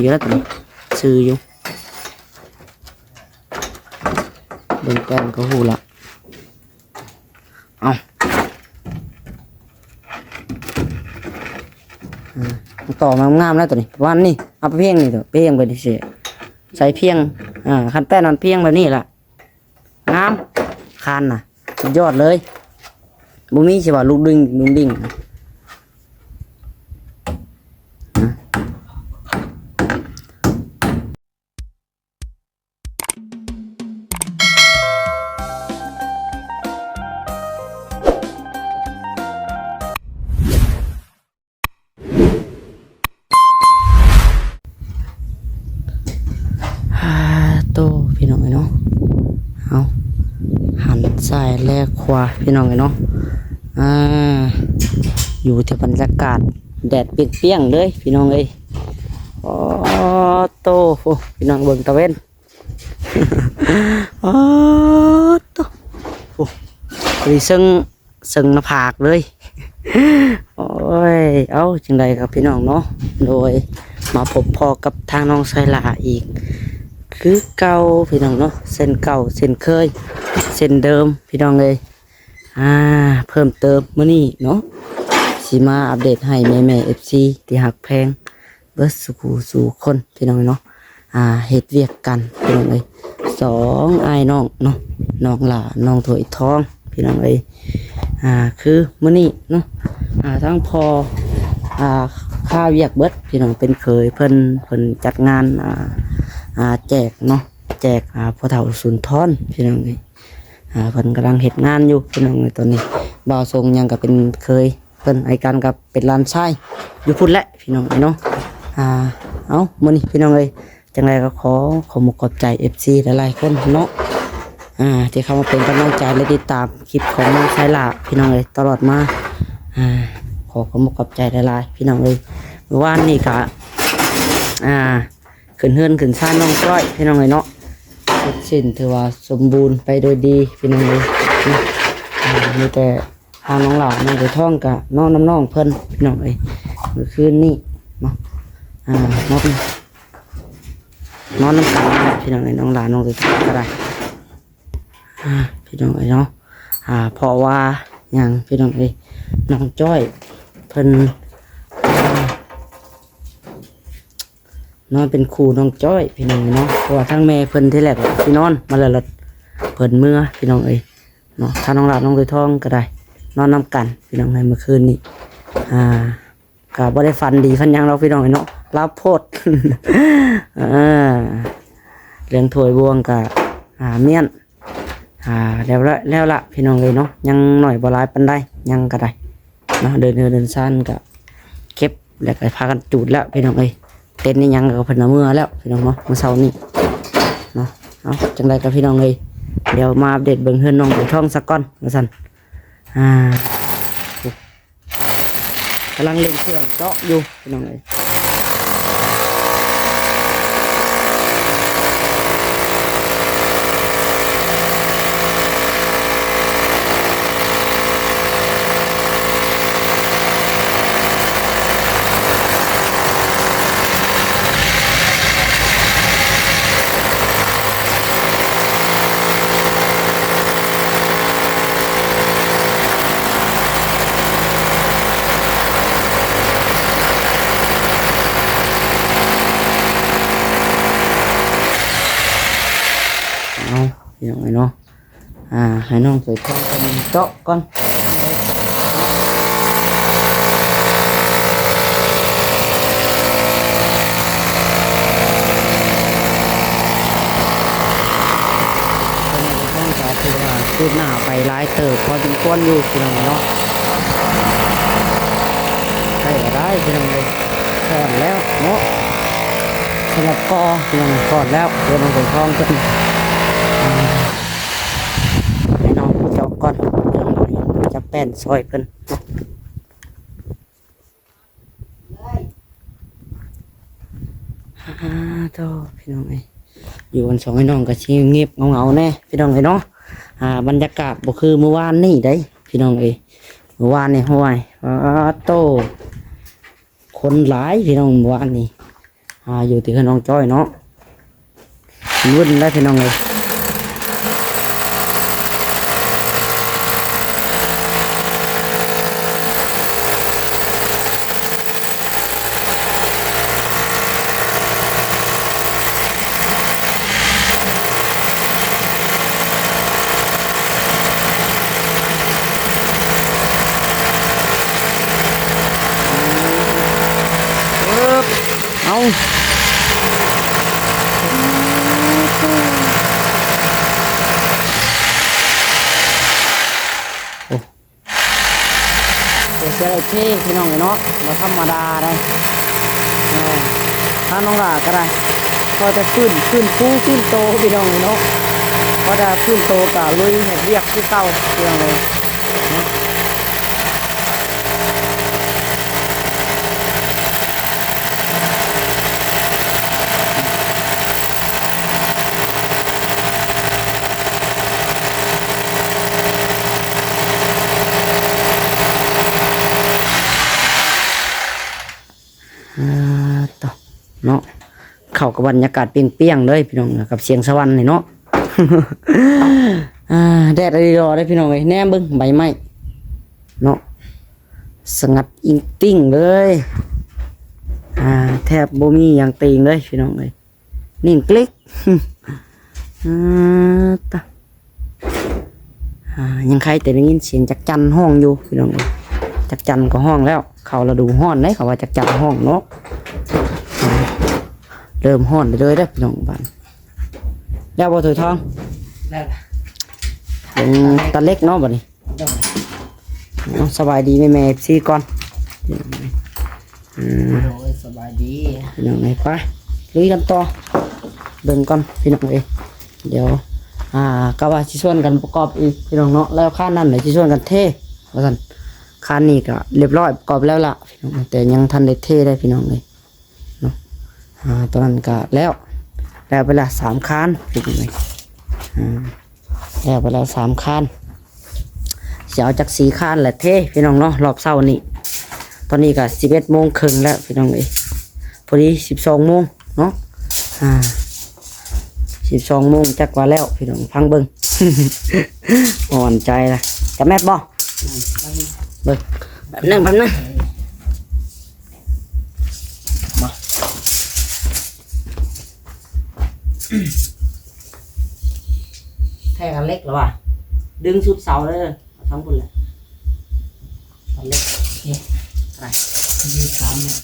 อยู่แล้วตอนนี้ซื้ออยู่เบิ่งแป้นก็หูละเอาต่อมางามแล้วตัวนี้วันนี้เอาไปเพียงนี่ตัวเพียงไปดิเสียใส่เพียงคันแป้นมันเพียงแบบนี้ล่ะงามคันน่ะสุดยอดเลยบุมีใช่ป่ะลูกดิ่งโตพี่น้องเนาะเอาหันซ้ายแลกขวาพี่น้องเนาะอยู่ที่บรรยากาศแดดเปรี้ยงๆเลยพี่น้องเอ้ยโตพี่น้องเบิ่งตะเวนโตดีซึ่งหน้าผากเลยโอ้ยเอาจังใดครับพี่น้องเนาะโดยมาพบพอกับทางน้องไซลาอีกคือเก่าพี่น้องเนาะเส้นเก่าเส้นเคยเส้นเดิมพี่น้องเลยเพิ่มเติมมื้อนี้เนาะสิมาอัปเดตให้แม่FC ที่หักแพงเบิดสู่คนพี่น้องเนาะเฮ็ดเวียกกันพี่น้องเอ้ย2อ้ายน้องเนาะน้องหล่าน้องถวยทองพี่น้องเอ้ยคือมื้อนี้เนาะทั้งพอค่าเวียกเบิดพี่น้องเป็นเคยเพิ่นจัดงานแจกเนาะแจกพ่อเฒ่าสุนทรพี่น้องเอ้ยเพิ่นกำลังเฮ็ดงานอยู่พี่น้องเอ้ยตอนนี้บ่าวทรงยังก็เป็นเคยเพิ่นไอ้กันกับเป็นลานชายอยู่พุ่นแหละพี่น้องเอ้ยเนาะเอามื้อนี้พี่น้องเอ้ยจังไดก็ขอขอบใจ FC หลายๆคนเนาะที่เข้ามาเป็นกำลังใจและติดตามคลิปของน้องไซล่าพี่น้องเอ้ยตลอดมาขอบใจหลายๆพี่น้องเอ้ยเมื่อวานนี่ก็ขึ้นเฮือนขึ้นซ่านน้องก้อยพี่น้องเอ้ยเนาะเสร็จสิ้นถือว่าสมบูรณ์ไปโดยดีพี่น้องเอ้ยมีแต่ทางน้องหลานน้องไปท่องกับน้องน้องเพิ่นพี่น้องเอ้ยเมื่อคืนนี้เนาะนอนน้ำกันพี่น้องเอ้ยน้องหลานน้องไปท่องก็ได้พี่น้องเอ้ยเนาะเพราะว่าอย่างพี่น้องเอ้ยน้องจ้อยเพิ่นนอนเป็นครูน้องจ้อยพี่น้องเนาะเพราะว่าทั้งแม่เพิ่นที่แรกพี่นอนมาแล้วเพิ่นเมื่อพี่น้องเอ้ยเนาะถ้าน้องหลานน้องตัวทองก็ได้นอนน้ำกันพี่น้องในเมื่อคืนนี้ก็บ่ได้ฟันดีฟันยังเราพี่น้องเนาะรับโพดเรื่องถวยบวงกับเมียนแล้วละพี่น้องเลยเนาะยังหน่อยบ่ร้ายปันได้ยังก็ได้เนาะเดินสั้นก็เก็บแล้วก็พากันจูดแล้วพี่น้องเลยเต้นนี่ยังกับเพิ่นเมื่อแล้วพี่น้องเนาะเมื่อเช้านี้เนาะเอาจังไรกับพี่น้องเลยเดี๋ยวมาอัปเดตเบิ่งเฮือนน้องไปท่องสักก้อนมาสั่นกำลังเล่นเครื่องเจาะอยู่พี่น้องเลยอย่างไรเนาะให้น้องใส่ท่องกันเจาะก่อนท่องก็คือว่าคืบหน้าไปหลายเติบพอถึงก้นอยู่พี่น้องเนาะใช่ก็ได้พี่น้องเลยถอดแล้วเนาะสำหรับกอพี่น้องถอดแล้วเดี๋ยวน้องใส่ท่องกันให้น้องเจาะก่อนเดี๋ยวน้องจะแป้นซอยเพิ่นโตพี่น้องเอ้ยอยู่กันสองพี่น้องก็ชิเงียบเงาแน่พี่น้องเอ้ยเนาะบรรยากาศบ่คือเมื่อวานนี่ได้พี่น้องเอ้ยเมื่อวานนี่ห้วยโตคนหลายพี่น้องเมื่อวานนี่ อยู่ที่น้องจ้อยเนาะวุ่นได้พี่น้องเลยเอาเดี๋ยวเสียอะไรเท่พี่น้องเนาะเราธรรมดาได้ถ้าน้องหลาก็ได้ก็จะขึ้นโตพี่น้องเนาะก็จะขึ้นโตกับลุยเห็ดเรียกที่เต้าพี่น้องเลยต่อเนาะเข้ากับบรรยากาศเปรี้ยงๆเลยพี่น้องกับเสียงสวรรค์นี่เนาะ แดดรอได้พี่น้องเลยแนมเบิ้งใบไม้เนาะสงัดอิงติ้งเลยแทบบ่มีอย่างตีงเลยพี่น้องเลยนิ่งกลิก ต่อยังใครแต่ได้ยินเสียงจักจันห้องอยู่พี่น้องเลยจักจันก็ห้องแล้วเขาเราดูห้อนได้เขาว่าจักจันห้องเนาะเริ่มห้อนไปเลยได้พี่น้องบ้านแล้วบ่ถอยทองเป็นตาเล็กเนาะบัดนี้สบายดีแม่ซีก่อนสบายดีพี่น้องไงไปลุยกันต่อเบิ่งก่อนพี่น้องเอ้ยเดี๋ยวก็ว่าสิชวนกันประกอบอีกพี่น้องเนาะแล้วข้างนั้นเดี๋ยวสิชวนกันเทว่าซั่นข้างนี้ก็เรียบร้อยประกอบแล้วล่ะพี่น้องแต่ยังทันได้เทได้พี่น้องเลยเนาะตอนนั้นก็แล้วไปละ3คันพี่น้องเอ้ยแล้วไปแล้ว3คันจะเอาจาก4คันแหละเทพี่น้องเนาะรอบเช้านี้ตอนนี้ก็11:30นแล้วพี่น้องเอ้ยพอดี12:00นเนาะ12:00 นจักว่าแล้วพี่น้องฟังเบิ่ง อ่อนใจละจะแม่นบ่เบิ่งแบบนึงมาแค่กันเล็กหรอวะดึงสุดเสาเลยทั้งหมดเลยกันเล็กอะไรมี3 เมตร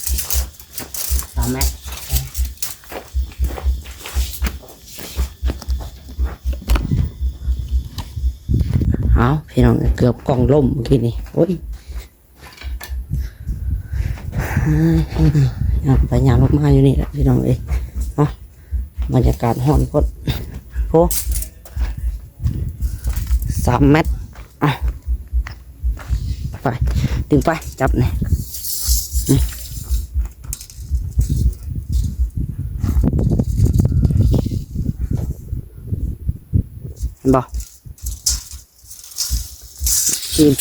3 เมตรเอาพี่น้องเกือบกล่องล่มเมื่อกี้นี่โอ้ยไปยางลงมาอยู่นี่แหละพี่น้องเอ้ยเนาะบรรยากาศห้อนพดโอ้3 เมตรไปดึงไปจับนี่เห็นบ่กิน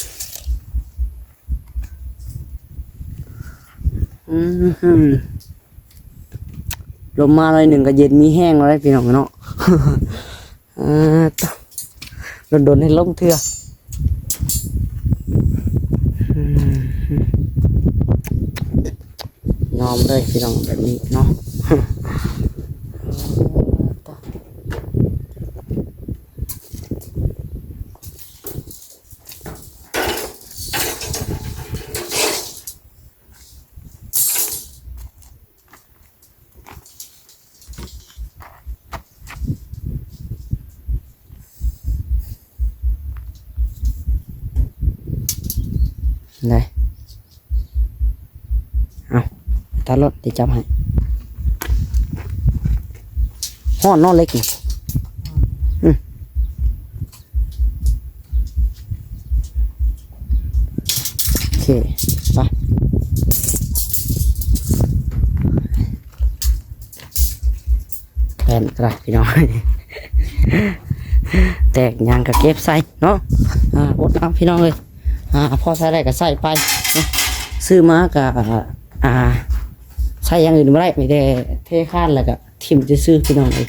ลมมาเลยหนึ่งก็เย็นมีแห้งแล้วพี่น้องเนาะโดนให้ล้มเถื่อยอมเลยพี่น้องแบบนี้เนาะเลยเอาตารถเดี๋ยวจับให้ห้อนนอนเล็กนี่โอเคไปแผ่นกระดาษพี่น้อง แตกยางกับเก็บใส่เนาะอดน้ำพี่น้องเลยพอใส่ได้ก็ใส่ไปเนาะซื้อมากับใส่ ส่อย่างอื่นบ่ได้มีแต่เทคานแล้วก็ทิ่มซื่อๆพี่น้องเอ้ย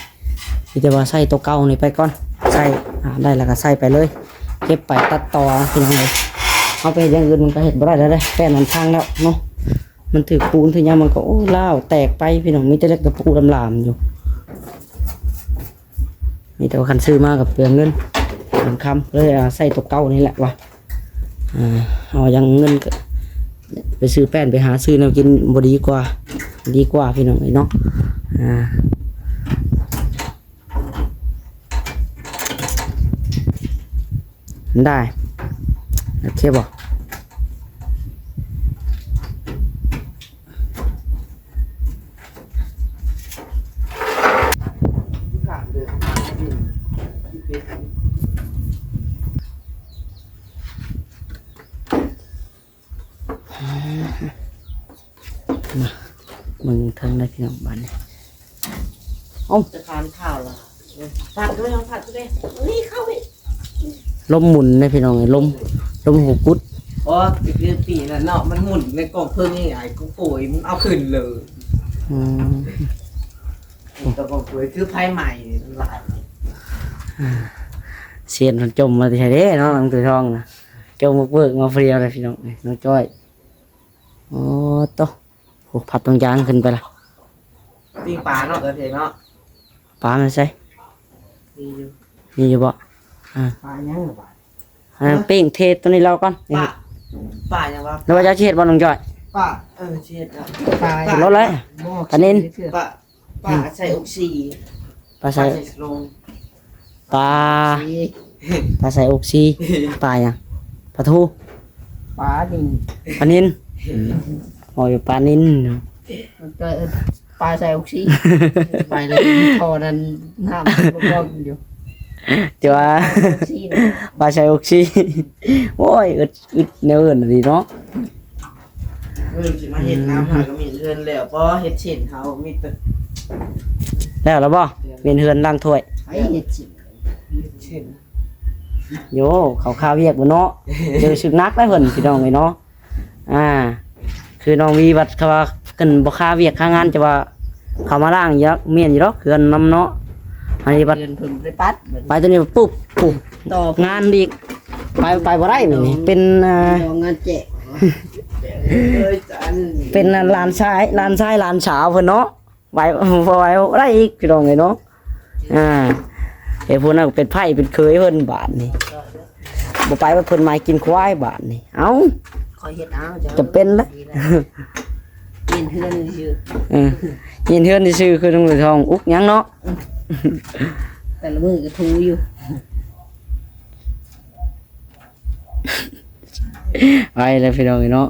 มีแต่ว่าใส่ตัวเก่านี่ไปก่อนใส่ได้แล้วก็ใส่ไปเลยเก็บไปตัดต่อพี่น้องเอ้ยเอาไปอย่างอื่นมันก็เฮ็ดบ่ได้แล้วเด้แป้นมันพังแล้วเนาะมันถือปูนถือยามมันก็โอ้ล้าวแตกไปพี่น้องมีแต่เล็กตะปูลามๆอยู่มีแต่ว่าคันซื้อมากับเปลืองเงินมันคำเลยใส่ตัวเก่านี่แหละว่ะเอาอย่างเงินก็ไปซื้อแป้นไปหาซื้อแนวกินบ่ดีกว่าพี่น้องเอ้ยเนาะได้โอเคบ่มามึงเทิงได้พี่น้องบ้านนี่จะทานข้าวล่ะผัดด้วยลองผัดด้วยนี่เข้าไป ลมหมุนนะพี่น้องลมหูกุด อ๋อปีนั่นเนาะมันหมุนในกล่องเพิ่งนี่ไอ้กูป่วยมึงเอาขึ้นเลยแต่กล่องป่วยคือไพ่ใหม่หลายเสียนมันจมมาที่ไหนเด้เนาะน้องตัวทองนะจมเบิกมาเฟรียวเลยพี่น้องน้องจ้อยโอ้โตโหผัดตรงยางขึ้นไปละ ปิ้งปลาเนาะเออเห็นเนาะ ปลามันใช่ มีอยู่บ่ปลายังหรือเปล่าปิ้งเทตัวนี้เราก่อนปลายังวะแล้วว่าจะเช็ดบ่น้องจ้อยปลาเช็ดอ่ะปลาเช็ดรถเลยปลานินปลาใส่อกซีปลาใส่ลงปลาใส่อกซีปลาอย่างปลาทูปลาดินปลานินโอ้ยปลานินปลาใส่อกซีไปเลยพอนั้นน้ำก็อยู่เดี๋ยวปลาใส่อกซีโอ้ยอึดเนื้อดีเนาะสิมาเห็ดน้ำหาก็มีเฮือนแล้วเพราะเห็ดเช่นเขามีแต่แล้วบ่เวียนเฮือนล้างถ้วยไอ้เห็ดเช่นโยเขาข้าวเวียกบ่เนาะเจอสึกนักได้เพิ่นพี่น้องเอ้ยเนาะคือน้องวีวัดเขาว่าเพิ่นบ่ค่าเวียกค่างานจะว่าเขามาล้างยักเมียนอยู่ดอกเฮือนนำเนาะอันนี้บัดเพิ่นไปปัดไปตัวนี้ปุ๊บต่องานอีกไปบ่ได้นี่เป็นงานแจกเป็นลานชายลานสาวเพิ่นเนาะไว้ได้อีกพี่น้องเอ้ยเนาะไอ้พวกนั้นเป็นไผ่เป็นเคยเพิ่นบาดนี่บ่ไปว่าเพิ่นมากินควายบาดนี่เอ้าคอยเฮ็ดเอาจะเป็นละยินเฮือนซื่อยินเฮือนซื่อคือน้องทองอุกหยังเนาะแต่ละมื้อก็ทูอยู่ไปแล้วพี่น้องเนาะ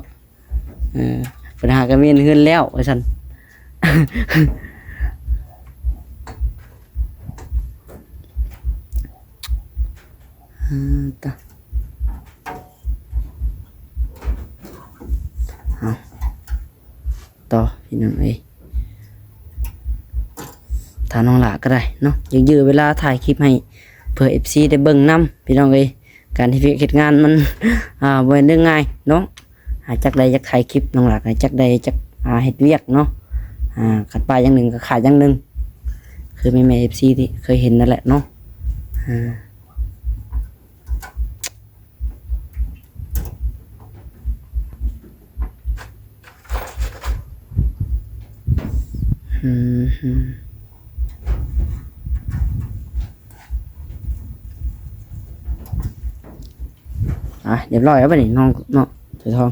ปัญหาก็มีเฮือนแล้วว่าซั่นต่อพี่น้องเอ้ยถ้าน้องหลาก็ได้เนาะยื้อเวลาถ่ายคลิปให้เพื่อ FC ได้เบิ่งนำพี่น้องเอ้ยการที่เฮ็ดงานมันบ่เป็นเรื่องง่ายเนาะจักใดจักถ่ายคลิปน้องหลาก็จักใดจักเฮ็ดเวียกเนาะขัดปลาอย่างหนึ่งก็ขาดอย่างหนึ่งคือแม่ FC ที่เคยเห็นนั่นแหละเนาะเรียบร้อยแล้วป่ะนี่น้องเนาะถือทอง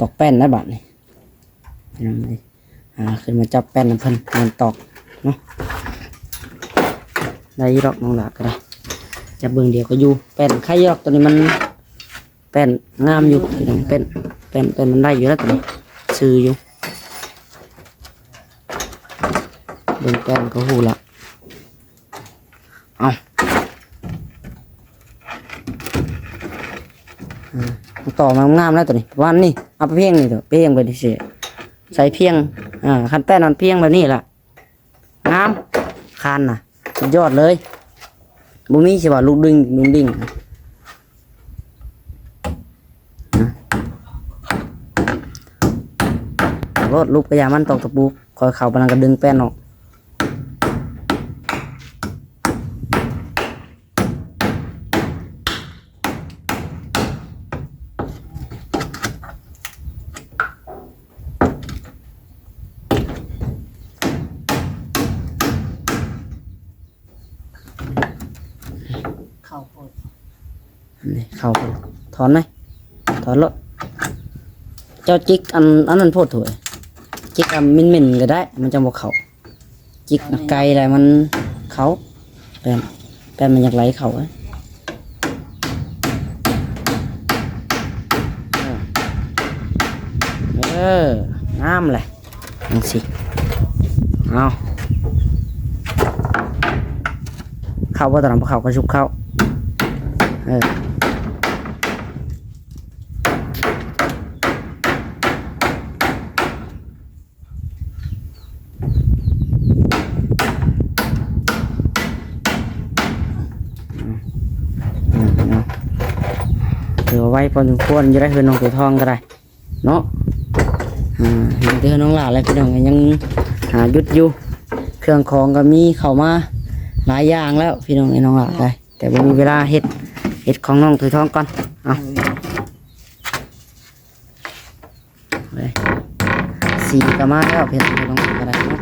ตอกแป้นแล้วบัดนี่ยังไงขึ้นมาจับแป้นเพิ่นมันตอกเนาะได้ยอกน้องหลาก็ได้จับเบื้องเดียวก็อยู่แป้นไข่ยอกตัวนี้มันแป้นงามอยู่เป็นมันได้อยู่แล้วตัวนี้ซื้ออยู่เบื้องแป้นก็หูละเอาต่อมางามแล้วตัวนี้วันนี้เอาไปเพียงนี่ตัวเพียงไปดิเสียใส่เพียงคันแป้นมันเพียงแบบนี้ล่ะงามคันน่ะสุดยอดเลยบุมีใช่ป่ะลูกดิ่ง รถลูกกระยามันตอกตะปูคอยเข่าพลังกระดึงแป้นออกเข้าโพด นี่เข่าถอนเลยถอนรถเจ้าจิกอันนั้นโพดถวยจิกอันมินก็ได้มันจะบอกเข่าจิกไกลอะไรมันเขาแป้นมันอยากไหลเข่าน้ำเลยยังสิเอาเข้าว่าตอนนั้นพอเข้าก็ชุบเข้าถือไว้พอสมควรจะได้คืนน้องตัวทองก็ได้เนาะเห็นเตือนน้องหลานอะไรพี่น้องยังหายุดอยู่เครื่องของก็มีเข้ามาหลายอย่างแล้วพี่น้องไอ้น้องหลานได้แต่บ่มีเวลาเฮ็ดของน้องตัวทองก่อนเอาสีก็มาแล้วเพื่อนน้องก็ได้เนาะ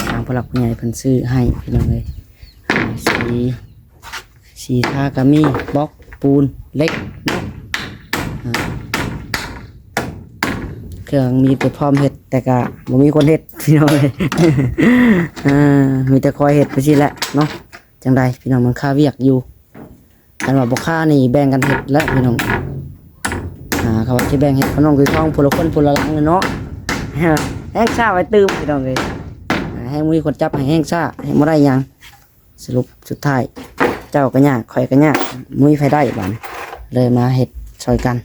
ทางผู้หลักผู้ใหญ่เพิ่นซื้อให้พี่น้องเลยสีทากามีบล็อกปูนเล็กเครื่องมีแต่พร้อมเห็ดแต่ก็บ่มีคนเห็ดพี่น้องเลย มีแต่คอยเห็ดไปสิแหละเนาะจังใดพี่น้องมันค่าเวียกอยู่กันว่าบ่ค่านี่แบ่งกันเห็ดแล้วพี่น้องเขาว่าสิแบ่งเห็ดพี่น้องคือท้องผู้ละคนผู้ละหลังเนาะแห้งซ่าไว้ตื้มพี่น้องเลยให้มีคนจับให้แห้งซ่าให้บ่ได้หยังสรุปสุดท้ายเจ้าก็ยากข่อยก็ยากมุ้ยไฟได้บ้านเลยมาเห็ดซอยกัน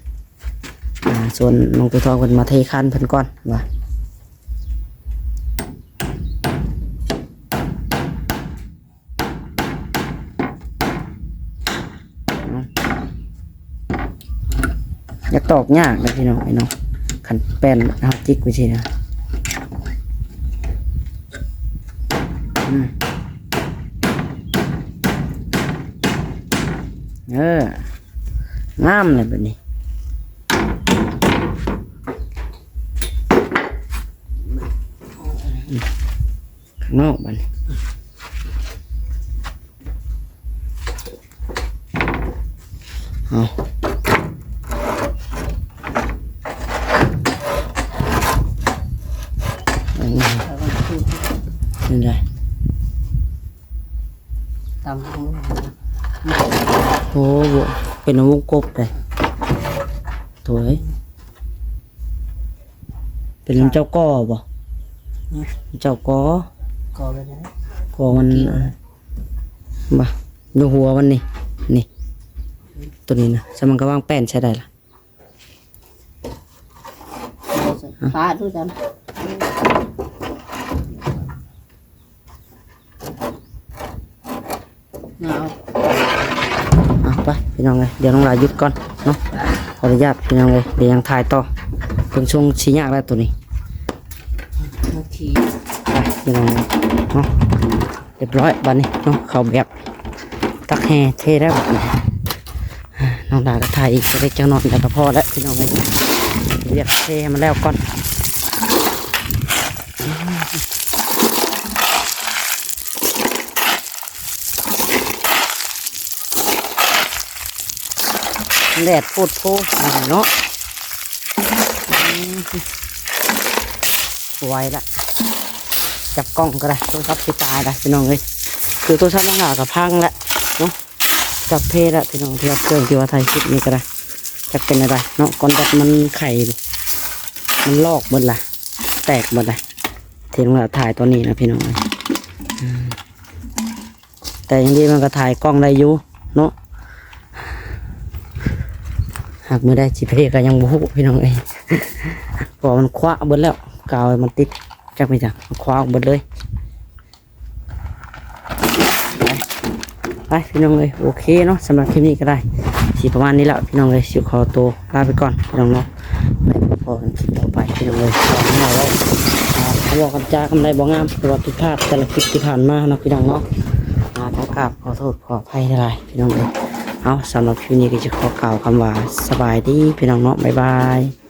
ส่วนน้องตัวทองเพิ่นมาเทคันเพิ่นก่อนว่าอยากตอกยากนะพี่น้องไอ้น้องขันแป้นเอาจิกไปสินะงามเลยแบบนี้ข้างนอกบ้านเอานี่ไงตามโอ้โหเป็นวงกบเลยถวยเป็นเจ้าก้อบ่เจ้าก้อเลยนะก้อมันบ่ดูหัวมันนี่ตัวนี้นะสมันก็ว่างแป้นใช้ได้ล่ะฟ้าดูจันไปพี่น้องเลยเดี๋ยวน้องลาหยุดก่อนเนาะขออนุญาตพี่น้องเลยเดี๋ยวยังถ่ายต่อเพิ่งช่วงชี้ยากแล้วตัวนี้ไปพี่น้องเนาะเรียบร้อยบัดนี้เนาะเขาแบบตักแห่เทแล้วน้องดาก็ถ่ายอีกจะได้เจ้านอนแต่ก็พอแล้วพี่น้องเลยเรียกเทมันแล้วก่อนแดดโพดโพเนาะไวละจับกล้องก็ได้โทรศัพท์ที่ตายละพี่น้องเลยคือโทรศัพท์น้องหากับพังละเนาะจับเพศละพี่น้องที่ว่าเครื่องที่ว่าไทยคลิปนี้ก็ได้จะเป็นอะไรเนาะก่อนแบบมันไข่มันลอกหมดละแตกหมดเลยที่น้องหาถ่ายตัวนี้นะพี่น้องเลยแต่อย่างนี้มันก็ถ่ายกล้องได้อยู่เนาะหากไม่ได้จีเพก็ยังโบ้พี่น้องเองพอมันคว้าเบิดแล้วกาวมันติดจักไม่จักคว้าเบิดเลยไปพี่น้องเลยโอเคเนาะสำหรับคลิปนี้ก็ได้ สิประมาณนี้แหละพี่น้องเลยสิขอตัวลาไปก่อนพี่น้องเนาะไปพอกันคลิปต่อไปพี่น้องเลยขอให้เราเขาบอกกันจ้ากำไรบ่งามแต่ว่าผิดพลาดแต่ละคลิปที่ผ่านมาเนาะพี่น้องเนาะต้องกราบขอโทษขออภัยหลายพี่น้องเลยเอาสำหรับคลิปนี้ก็จะขอกล่าวคำว่าสบายดีพี่น้องเนาะบ๊ายบาย